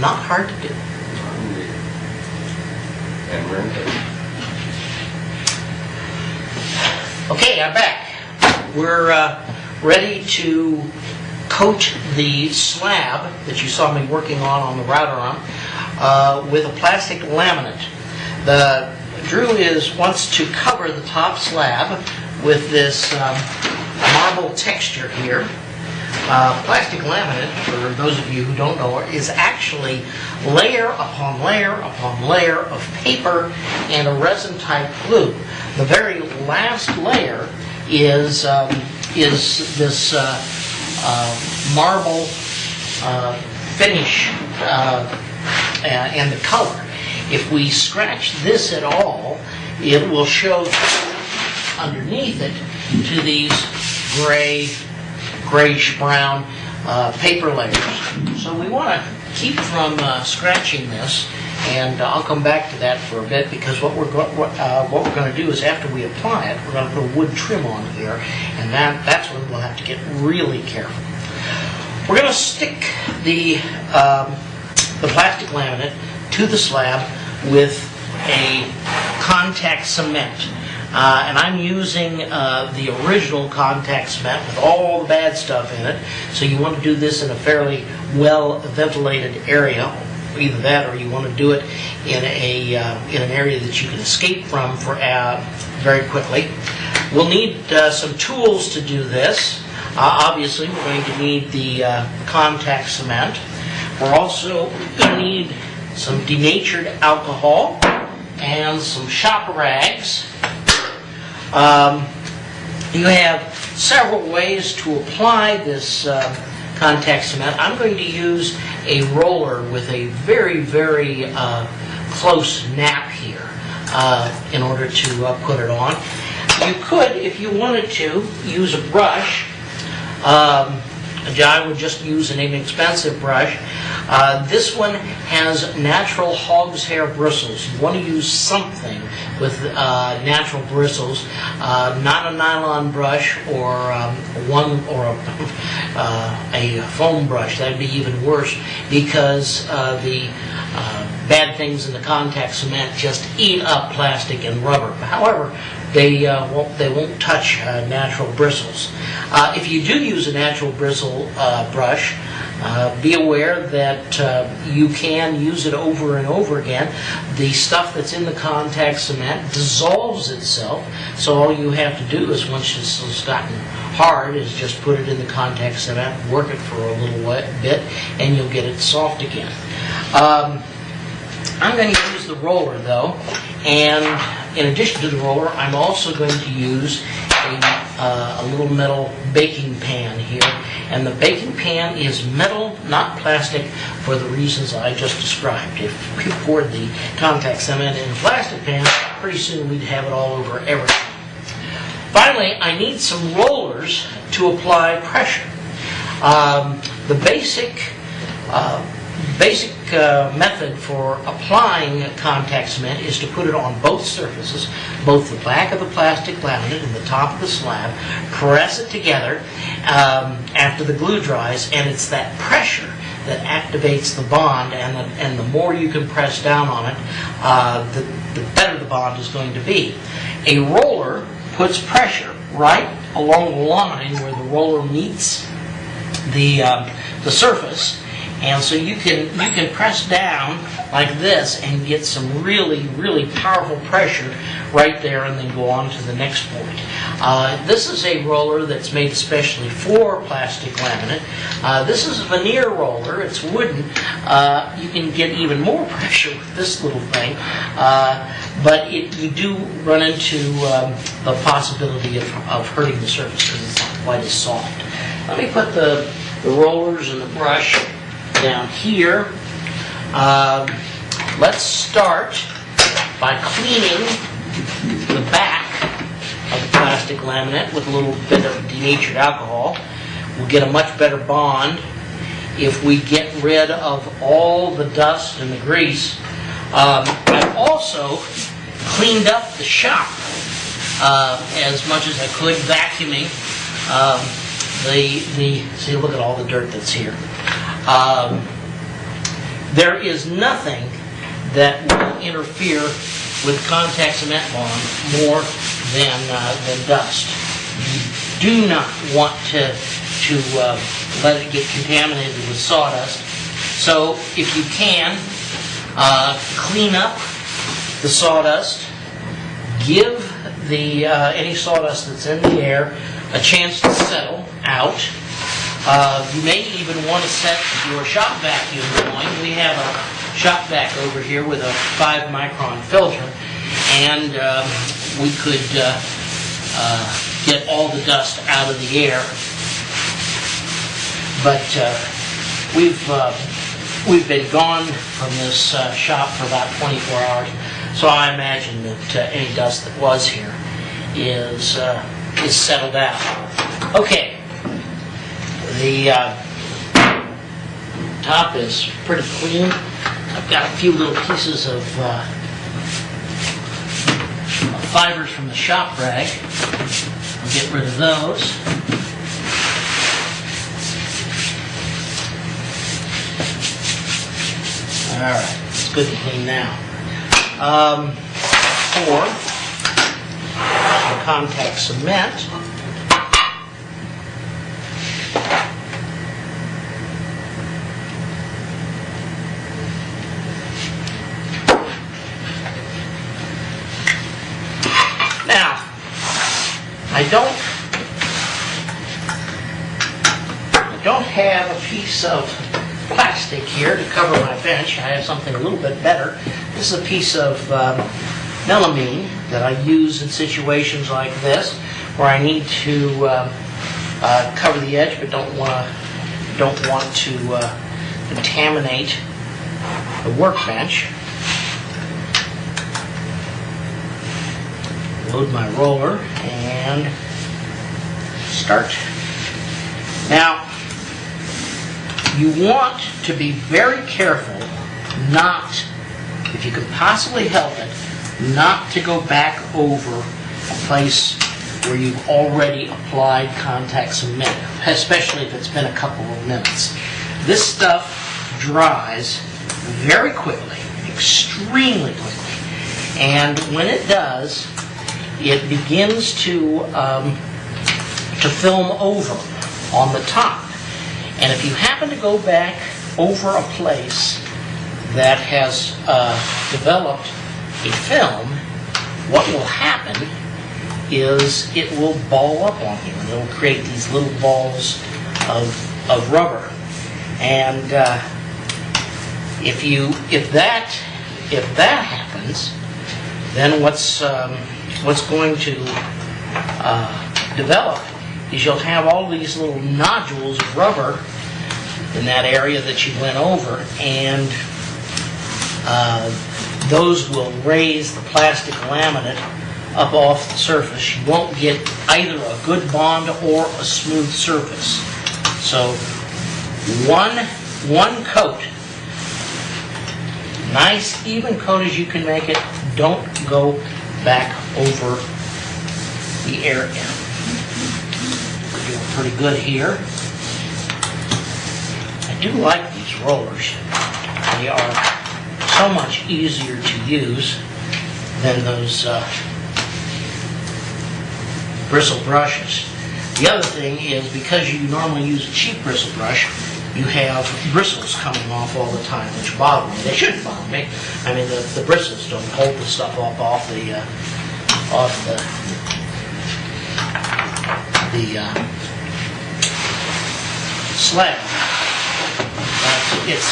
not hard to do. And we're in good. Okay, I'm back. We're ready to coat the slab that you saw me working on the router arm with a plastic laminate. Drew wants to cover the top slab with this marble texture here. Plastic laminate, for those of you who don't know, is actually layer upon layer upon layer of paper and a resin-type glue. The very last layer is this marble finish and the color. If we scratch this at all, it will show underneath it to these grayish-brown paper layers. So we want to keep from scratching this, and I'll come back to that for a bit, because what we're going to do is, after we apply it, we're going to put a wood trim on here, and that's when we'll have to get really careful. We're going to stick the plastic laminate to the slab with a contact cement. And I'm using the original contact cement with all the bad stuff in it. So you want to do this in a fairly well-ventilated area. Either that, or you want to do it in an area that you can escape from very quickly. We'll need some tools to do this. Obviously, we're going to need the contact cement. We're also going to need some denatured alcohol and some shop rags. You have several ways to apply this contact cement. I'm going to use a roller with a very, very close nap here in order to put it on. You could, if you wanted to, use a brush. I would just use an inexpensive brush. This one has natural hog's hair bristles. You want to use something with natural bristles, not a nylon brush or a foam brush. That'd be even worse, because the bad things in the contact cement just eat up plastic and rubber. However, they won't touch natural bristles. If you do use a natural bristle brush, be aware that you can use it over and over again. The stuff that's in the contact cement dissolves itself, so all you have to do is, once it's gotten hard, is just put it in the contact cement, work it for a little bit, and you'll get it soft again. I'm going to use the roller, though, and in addition to the roller, I'm also going to use a little metal baking pan here. And the baking pan is metal, not plastic, for the reasons I just described. If we poured the contact cement in a plastic pan, pretty soon we'd have it all over everything. Finally, I need some rollers to apply pressure. The basic method for applying contact cement is to put it on both surfaces, both the back of the plastic laminate and the top of the slab, press it together after the glue dries, and it's that pressure that activates the bond, and the more you can press down on it, the better the bond is going to be. A roller puts pressure right along the line where the roller meets the surface, and so you can press down like this and get some really, really powerful pressure right there, and then go on to the next point. This is a roller that's made especially for plastic laminate. This is a veneer roller. It's wooden. You can get even more pressure with this little thing, but you do run into the possibility of hurting the surface because it's not quite as soft. Let me put the rollers and the brush down here. Let's start by cleaning the back of the plastic laminate with a little bit of denatured alcohol. We'll get a much better bond if we get rid of all the dust and the grease. I've also cleaned up the shop as much as I could, vacuuming. See, look at all the dirt that's here. There is nothing that will interfere with contact cement bond more than dust. You do not want to let it get contaminated with sawdust. So if you can, clean up the sawdust, give the any sawdust that's in the air a chance to settle out. You may even want to set your shop vacuum going. We have a shop vac over here with a 5-micron filter, and we could get all the dust out of the air. But we've been gone from this shop for about 24 hours, so I imagine that any dust that was here is settled out. Okay, the top is pretty clean. I've got a few little pieces of fibers from the shop rag. I'll get rid of those. Alright, it's good and clean now. For the contact cement, now, I don't have a piece of plastic here to cover my bench. I have something a little bit better. This is a piece of melamine that I use in situations like this, where I need to cover the edge, but don't want to contaminate the workbench. Load my roller and start. Now, you want to be very careful not, if you can possibly help it, not to go back over a place where you've already applied contact cement, especially if it's been a couple of minutes. This stuff dries very quickly, extremely quickly, and when it does, it begins to film over on the top. And if you happen to go back over a place that has developed a film, what will happen is it will ball up on you, and it will create these little balls of rubber. And if that happens, then what's going to develop is you'll have all these little nodules of rubber in that area that you went over, and those will raise the plastic laminate up off the surface. You won't get either a good bond or a smooth surface. So one coat, nice even coat as you can make it. Don't go back over the area. We're doing pretty good here. I do like these rollers. They are so much easier to use than those bristle brushes. The other thing is, because you normally use a cheap bristle brush, you have bristles coming off all the time, which bother me. They shouldn't bother me. I mean, the bristles don't hold the stuff up off the slab. But it's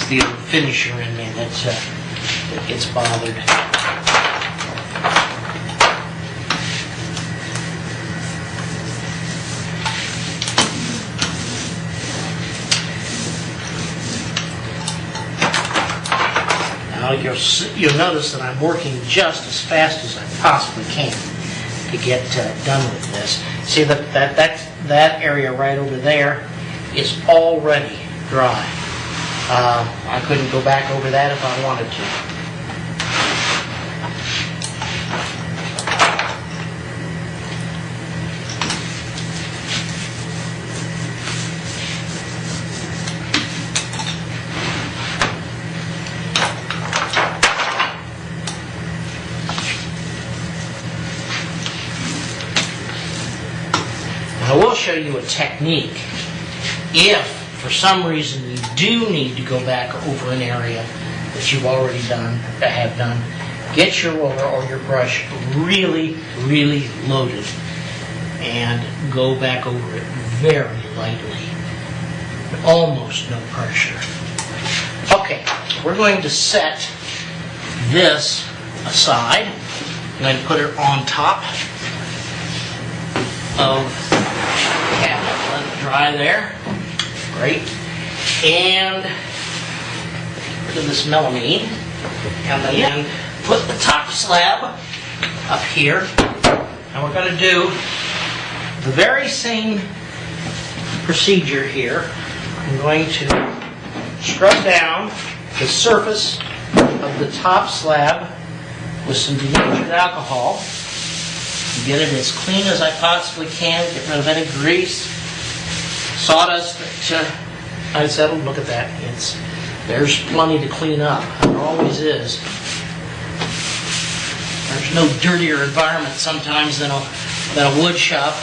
the finisher in me that gets bothered. Now you'll notice that I'm working just as fast as I possibly can to get done with this. See that area right over there is already dry. I couldn't go back over that if I wanted to. I will show you a technique. If for some reason you do need to go back over an area that you've already have done, get your roller or your brush really, really loaded and go back over it very lightly. Almost no pressure. Okay, we're going to set this aside. I'm going to put it on top of the cabinet. Let it dry there. Great. And get rid of this melamine. And then put the top slab up here. And we're going to do the very same procedure here. I'm going to scrub down the surface of the top slab with some denatured alcohol. Get it as clean as I possibly can. Get rid of any grease, sawdust that I settled. Look at that. There's plenty to clean up. There always is. There's no dirtier environment sometimes than a wood shop,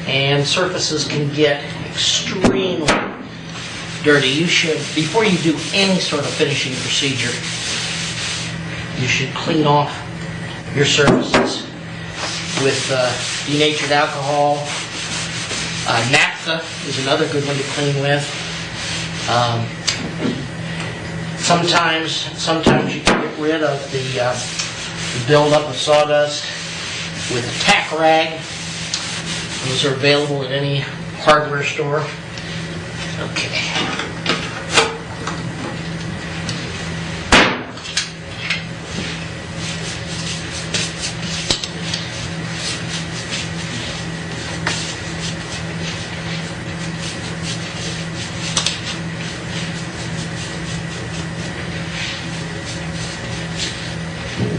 and surfaces can get extremely dirty. You should, before you do any sort of finishing procedure, you should clean off your surfaces with denatured alcohol. Naphtha is another good one to clean with. Sometimes you can get rid of the buildup of sawdust with a tack rag. Those are available at any hardware store. Okay.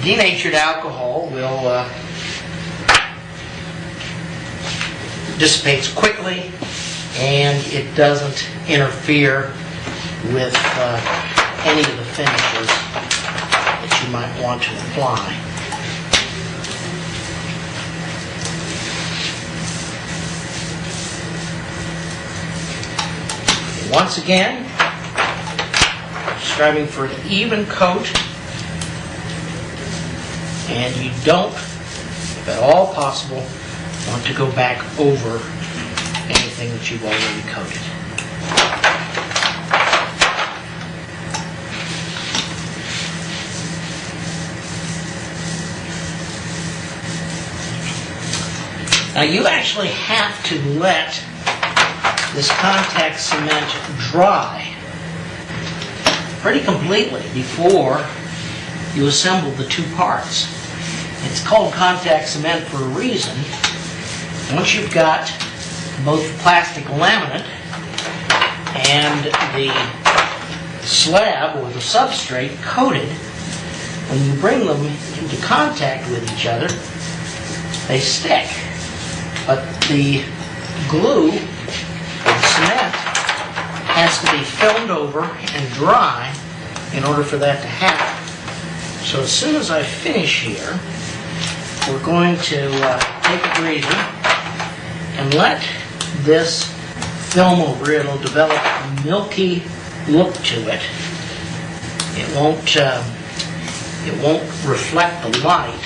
Denatured alcohol will dissipates quickly, and it doesn't interfere with any of the finishes that you might want to apply. Once again, striving for an even coat, and you don't, if at all possible, want to go back over anything that you've already coated. Now you actually have to let this contact cement dry pretty completely before you assemble the two parts. It's called contact cement for a reason. Once you've got both the plastic laminate and the slab or the substrate coated, when you bring them into contact with each other, they stick. But the glue, the cement, has to be filmed over and dry in order for that to happen. So as soon as I finish here, we're going to take a breather and let this film over it. It'll develop a milky look to it. It won't reflect the light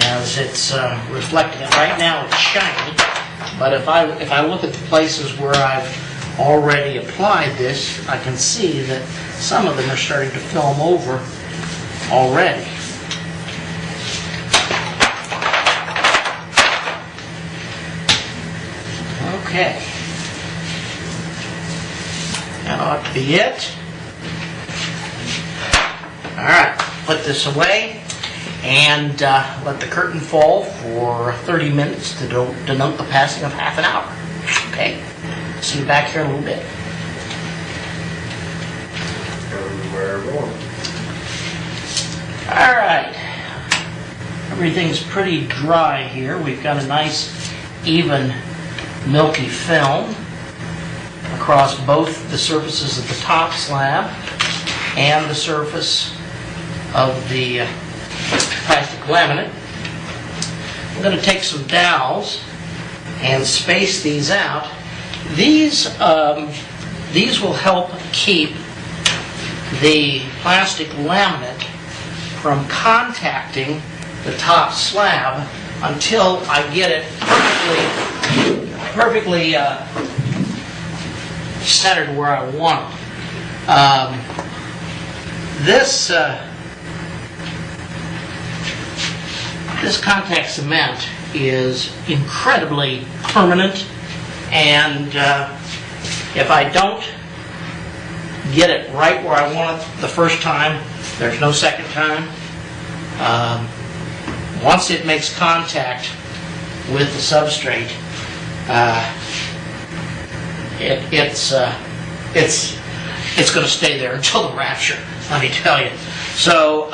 as it's reflecting it. Right now it's shiny, but if I look at the places where I've already applied this, I can see that some of them are starting to film over already. Okay. That ought to be it. Alright, put this away and let the curtain fall for 30 minutes to denote the passing of half an hour. Okay? See you back here in a little bit. Alright. Everything's pretty dry here. We've got a nice, even, milky film across both the surfaces of the top slab and the surface of the plastic laminate. I'm going to take some dowels and space these out. These will help keep the plastic laminate from contacting the top slab until I get it perfectly centered where I want it. This contact cement is incredibly permanent, and if I don't get it right where I want it the first time, there's no second time. Once it makes contact with the substrate, it's going to stay there until the rapture, let me tell you. So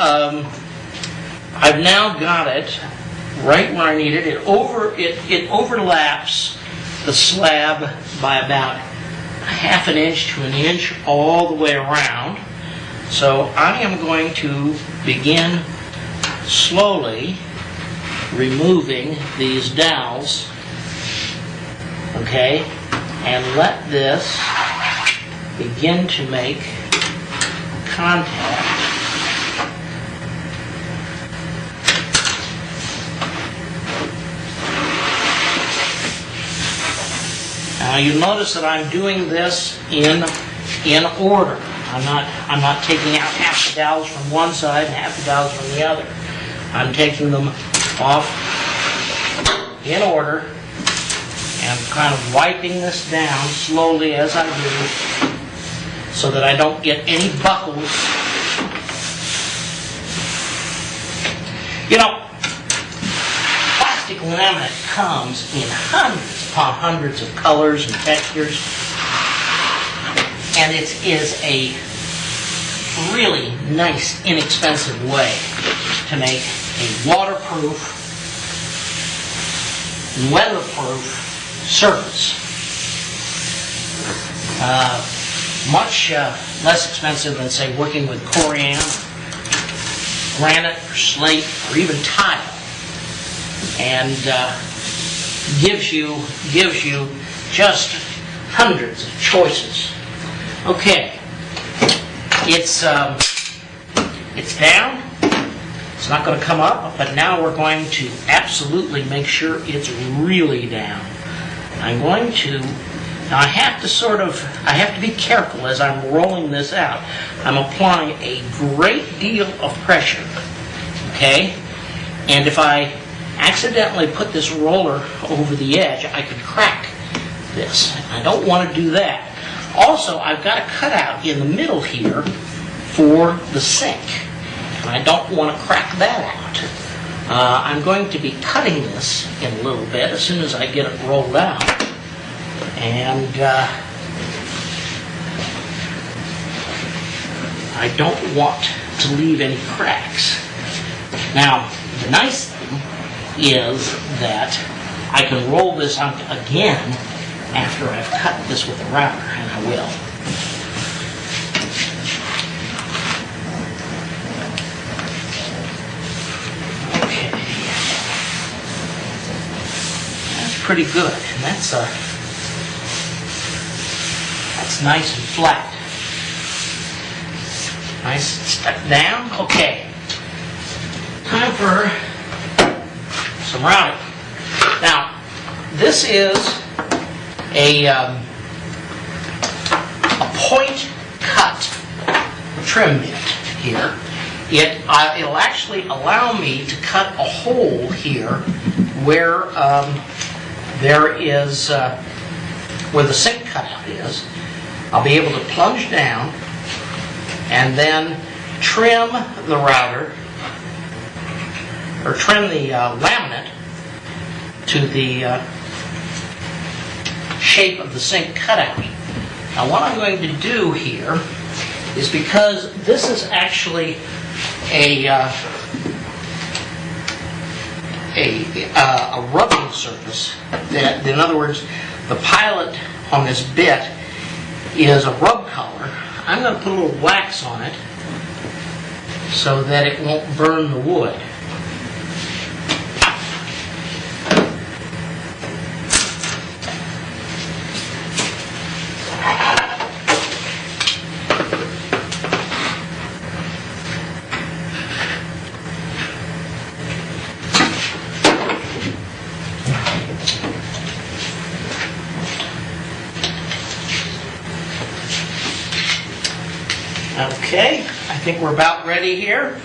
I've now got it right where I need it. It overlaps the slab by about ½ an inch to an inch all the way around. So I am going to begin slowly removing these dowels, okay, and let this begin to make contact. Now you notice that I'm doing this in order. I'm not taking out half the dowels from one side and half the dowels from the other. I'm taking them off in order and kind of wiping this down slowly as I do, so that I don't get any buckles. You know, plastic laminate comes in hundreds upon hundreds of colors and textures, and it is a really nice, inexpensive way to make a waterproof, weatherproof surface. Much less expensive than, say, working with corian, granite, or slate, or even tile, and gives you just hundreds of choices. Okay, it's down. It's not going to come up, but now we're going to absolutely make sure it's really down. I'm going to, now I have to be careful as I'm rolling this out. I'm applying a great deal of pressure, okay? And if I accidentally put this roller over the edge, I could crack this. I don't want to do that. Also, I've got a cutout in the middle here for the sink, and I don't want to crack that out. I'm going to be cutting this in a little bit as soon as I get it rolled out. And I don't want to leave any cracks. Now, the nice thing is that I can roll this out again after I've cut this with a router, and I will. Okay. That's pretty good, and that's nice and flat. Nice and stuck down. Okay. Time for some routing. Now, this is a point cut trim bit here. It'll actually allow me to cut a hole here where where the sink cutout is. I'll be able to plunge down and then trim the router, or trim the laminate to the shape of the sink cutout. Now what I'm going to do here is, because this is actually a rubbing surface, that, in other words, the pilot on this bit is a rub color, I'm going to put a little wax on it so that it won't burn the wood. Okay, I think we're about ready here.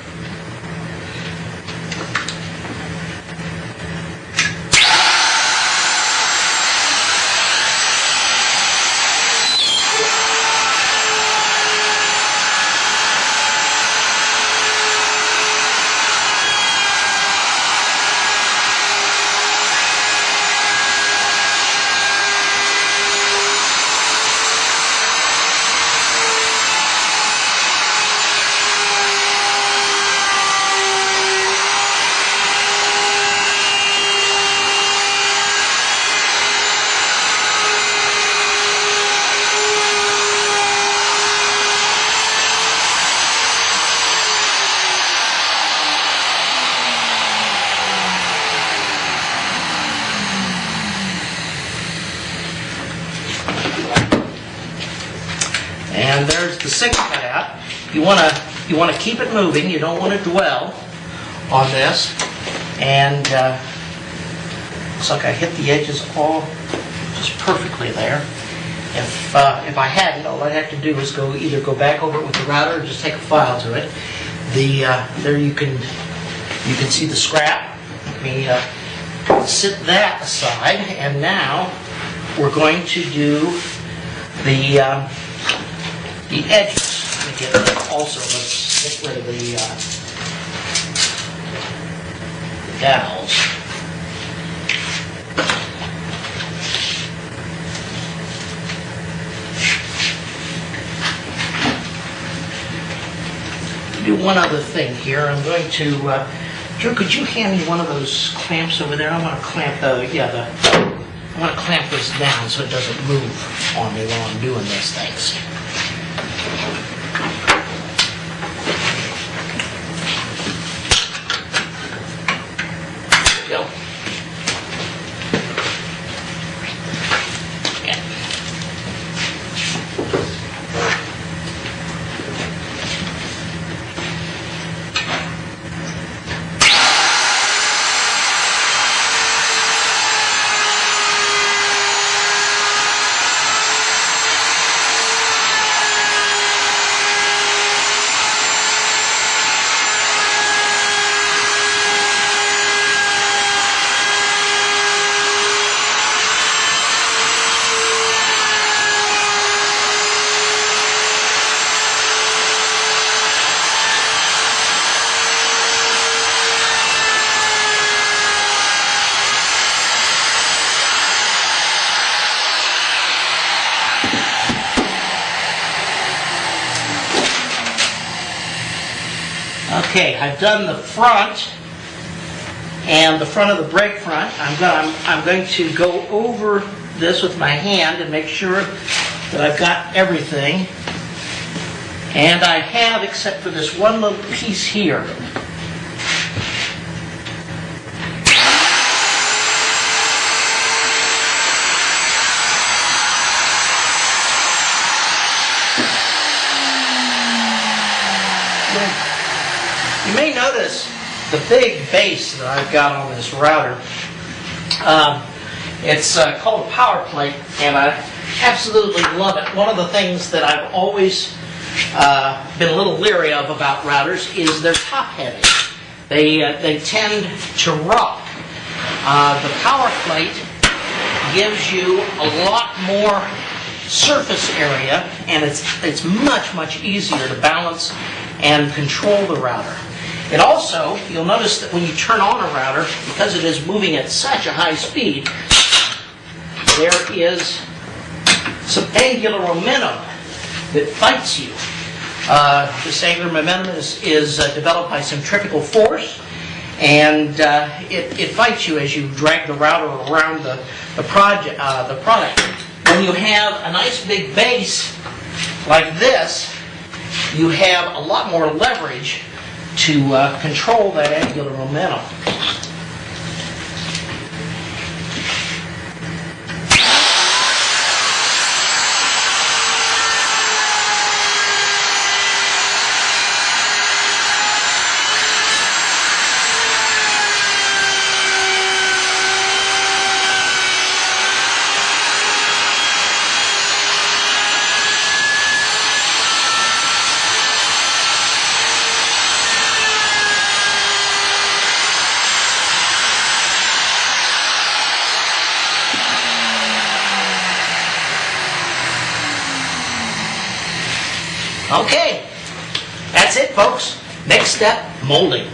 And there's the 6 cut out. You want to keep it moving. You don't want to dwell on this. And looks like I hit the edges all just perfectly there. If I hadn't, all I'd have to do is either go back over it with the router or just take a file to it. There you can see the scrap. Let me sit that aside, and now we're going to do the edges. Let me get also, let's get rid of the dowels. Do one other thing here. I'm going to, Drew, could you hand me one of those clamps over there? I want to clamp I want to clamp this down so it doesn't move on me while I'm doing this. Thanks. There we go. Okay, I've done the front and the front of the brake front. I'm going to go over this with my hand and make sure that I've got everything. And I have, except for this one little piece here. You may notice the big base that I've got on this router. It's called a power plate, and I absolutely love it. One of the things that I've always been a little leery of about routers is they're top heavy. They tend to rock. The power plate gives you a lot more surface area, and it's much easier to balance and control the router. It also, you'll notice that when you turn on a router, because it is moving at such a high speed, there is some angular momentum that fights you. This angular momentum is developed by centrifugal force, and it fights you as you drag the router around the product. When you have a nice big base like this, you have a lot more leverage to control that angular momentum. Okay, that's it, folks. Next step, molding.